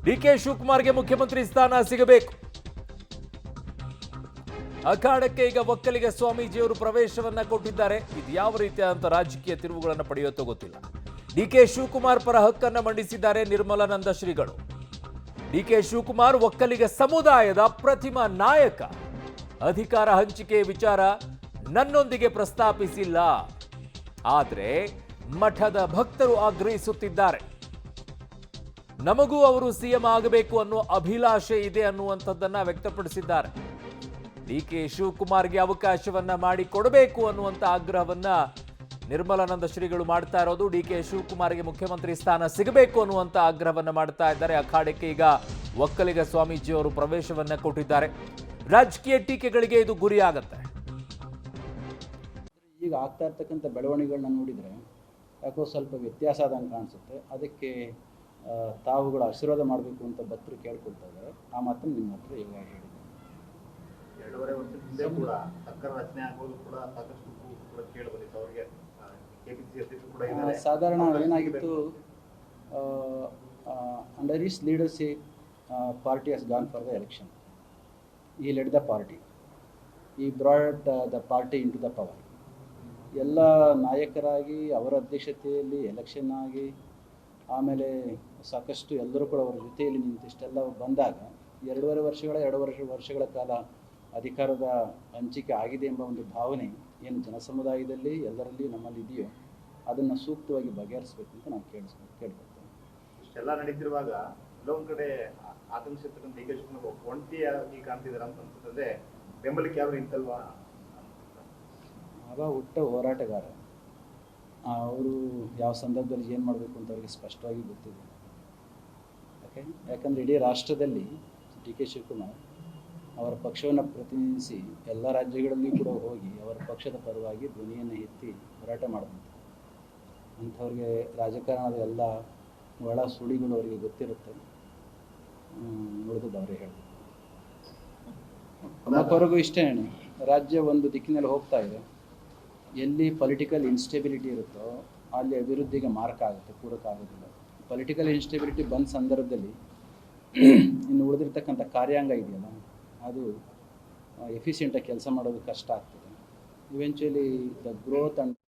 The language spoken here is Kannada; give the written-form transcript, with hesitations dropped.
ಡಿಕೆ ಶಿವಕುಮಾರ್ಗೆ ಮುಖ್ಯಮಂತ್ರಿ ಸ್ಥಾನ ಸಿಗಬೇಕು. ಅಖಾಡಕ್ಕೆ ಈಗ ಒಕ್ಕಲಿಗ ಸ್ವಾಮೀಜಿಯವರು ಪ್ರವೇಶವನ್ನ ಕೊಟ್ಟಿದ್ದಾರೆ. ಇದು ಯಾವ ರೀತಿಯಾದಂಥ ರಾಜಕೀಯ ತಿರುವುಗಳನ್ನು ಪಡೆಯುತ್ತೋ ಗೊತ್ತಿಲ್ಲ. ಡಿಕೆ ಶಿವಕುಮಾರ್ ಪರ ಹಕ್ಕನ್ನ ಮಂಡಿಸಿದ್ದಾರೆ ನಿರ್ಮಲಾನಂದ ಶ್ರೀಗಳು. ಡಿಕೆ ಶಿವಕುಮಾರ್ ಒಕ್ಕಲಿಗ ಸಮುದಾಯದ ಪ್ರತಿಮ ನಾಯಕ. ಅಧಿಕಾರ ಹಂಚಿಕೆ ವಿಚಾರ ನನ್ನೊಂದಿಗೆ ಪ್ರಸ್ತಾಪಿಸಿಲ್ಲ, ಆದರೆ ಮಠದ ಭಕ್ತರು ಆಗ್ರಹಿಸುತ್ತಿದ್ದಾರೆ. ನಮಗೂ ಅವರು ಸಿಎಂ ಆಗಬೇಕು ಅನ್ನೋ ಅಭಿಲಾಷೆ ಇದೆ ಅನ್ನುವಂಥದ್ದನ್ನ ವ್ಯಕ್ತಪಡಿಸಿದ್ದಾರೆ. ಡಿಕೆ ಶಿವಕುಮಾರ್ಗೆ ಅವಕಾಶವನ್ನ ಮಾಡಿಕೊಡಬೇಕು ಅನ್ನುವಂಥ ಆಗ್ರಹವನ್ನ ನಿರ್ಮಲಾನಂದ ಶ್ರೀಗಳು ಮಾಡ್ತಾ ಇರೋದು. ಡಿಕೆ ಶಿವಕುಮಾರ್ಗೆ ಮುಖ್ಯಮಂತ್ರಿ ಸ್ಥಾನ ಸಿಗಬೇಕು ಅನ್ನುವಂಥ ಆಗ್ರಹವನ್ನ ಮಾಡ್ತಾ ಇದ್ದಾರೆ. ಅಖಾಡಕ್ಕೆ ಈಗ ಒಕ್ಕಲಿಗ ಸ್ವಾಮೀಜಿಯವರು ಪ್ರವೇಶವನ್ನ ಕೊಟ್ಟಿದ್ದಾರೆ. ರಾಜಕೀಯ ಟೀಕೆಗಳಿಗೆ ಇದು ಗುರಿಯಾಗತ್ತೆ. ಈಗ ಆಗ್ತಾ ಇರ್ತಕ್ಕಂಥ ಬೆಳವಣಿಗೆಗಳನ್ನ ನೋಡಿದರೆ ಯಾಕೋ ಸ್ವಲ್ಪ ವ್ಯತ್ಯಾಸ ಆದಂಗೆ ಕಾಣಿಸುತ್ತೆ. ಅದಕ್ಕೆ ತಾವುಗಳು ಆಶೀರ್ವಾದ ಮಾಡಬೇಕು ಅಂತ ಭಕ್ತರು ಕೇಳ್ಕೊಳ್ತಾ ಇದ್ದಾರೆ. ಆ ಮಾತನ್ನು ನಿಮ್ಮ ಹತ್ರ ಇವಾಗ ಹೇಳಿದ್ದೀನಿ. 2.5 ವರ್ಷದ ಹಿಂದೆ ಕೂಡ ಸರ್ಕಾರ ರಚನೆ ಆಗೋದು ಕೂಡ ಸಾಕಷ್ಟು ಕೂಡ ಕೇಳಿಬಂದಿತ್ತು. ಅವರಿಗೆ ಕೆಪಿಸಿಸಿ ಅಧ್ಯಕ್ಷರು ಕೂಡ ಇದ್ದಾರೆ. ಸಾಧಾರಣ ಏನಾಗಿತ್ತು, under his leadership party has gone for the election. He led the party, he brought the party into the power. ಎಲ್ಲ ನಾಯಕರಾಗಿ ಅವರ ಅಧ್ಯಕ್ಷತೆಯಲ್ಲಿ ಎಲೆಕ್ಷನ್ ಆಗಿ ಆಮೇಲೆ ಸಾಕಷ್ಟು ಎಲ್ಲರೂ ಕೂಡ ಅವರ ಜೊತೆಯಲ್ಲಿ ನಿಂತು ಇಷ್ಟೆಲ್ಲ ಬಂದಾಗ 2.5 ವರ್ಷಗಳ ಕಾಲ ಅಧಿಕಾರದ ಹಂಚಿಕೆ ಆಗಿದೆ ಎಂಬ ಒಂದು ಭಾವನೆ ಏನು ಜನಸಮುದಾಯದಲ್ಲಿ ಎಲ್ಲರಲ್ಲಿ ನಮ್ಮಲ್ಲಿ ಇದೆಯೋ ಅದನ್ನು ಸೂಕ್ತವಾಗಿ ಬಗೆಹರಿಸಬೇಕು ಅಂತ ನಾನು ಕೇಳ್ಕೊಳ್ತೇನೆ. ಇಷ್ಟೆಲ್ಲ ನಡೀತಿರುವಾಗ ಕೆಲವೊಂದು ಕಡೆ ಆಕಾಂಕ್ಷಿರ್ತಕ್ಕಂಥ ಡಿ ಕೆ ಶಿವಕುಮಾರ್ ಒಂಟಿಯಾಗಿ ಕಾಣ್ತಿದ್ದಾರೆ ಅಂತ ಅನ್ಸುತ್ತದೆ. ಬೆಂಬಲಕ್ಕೆ ಯಾರು ನಿಂತಲ್ವಾ? ಆಗ ಹುಟ್ಟ ಹೋರಾಟಗಾರ, ಅವರು ಯಾವ ಸಂದರ್ಭದಲ್ಲಿ ಏನು ಮಾಡಬೇಕು ಅಂತ ಅವರಿಗೆ ಸ್ಪಷ್ಟವಾಗಿ ಗೊತ್ತಿದೆ. ಯಾಕಂದರೆ ಇಡೀ ರಾಷ್ಟ್ರದಲ್ಲಿ ಡಿ ಕೆ ಶಿವಕುಮಾರ್ ಅವರ ಪಕ್ಷವನ್ನು ಪ್ರತಿನಿಧಿಸಿ ಎಲ್ಲ ರಾಜ್ಯಗಳಲ್ಲಿ ಕೂಡ ಹೋಗಿ ಅವರ ಪಕ್ಷದ ಪರವಾಗಿ ಧ್ವನಿಯನ್ನು ಎತ್ತಿ ಹೋರಾಟ ಮಾಡಿದಂಥ ಅಂಥವ್ರಿಗೆ ರಾಜಕಾರಣದ ಎಲ್ಲ ಒಳ ಸುಳಿಗಳು ಅವರಿಗೆ ಗೊತ್ತಿರುತ್ತೆ. ಉಳಿದದ್ದು ಅವರೇ ಹೇಳಬೇಕು. ನಮ್ಮವರೆಗೂ ಇಷ್ಟೇ, ರಾಜ್ಯ ಒಂದು ದಿಕ್ಕಿನಲ್ಲಿ ಹೋಗ್ತಾ ಇದೆ. ಎಲ್ಲಿ ಪೊಲಿಟಿಕಲ್ ಇನ್ಸ್ಟೆಬಿಲಿಟಿ ಇರುತ್ತೋ ಅಲ್ಲಿ ಅಭಿವೃದ್ಧಿಗೆ ಮಾರ್ಕ್ ಆಗುತ್ತೆ, ಪೂರಕ ಆಗೋದಿಲ್ಲ. ಪೊಲಿಟಿಕಲ್ ಇನ್ಸ್ಟೆಬಿಲಿಟಿ ಬಂದ ಸಂದರ್ಭದಲ್ಲಿ ಇನ್ನು ಉಳಿದಿರ್ತಕ್ಕಂಥ ಕಾರ್ಯಾಂಗ ಇದೆಯಲ್ಲ, ಅದು ಎಫಿಷಿಯೆಂಟಾಗಿ ಕೆಲಸ ಮಾಡೋದು ಕಷ್ಟ ಆಗ್ತದೆ. Eventually the growth and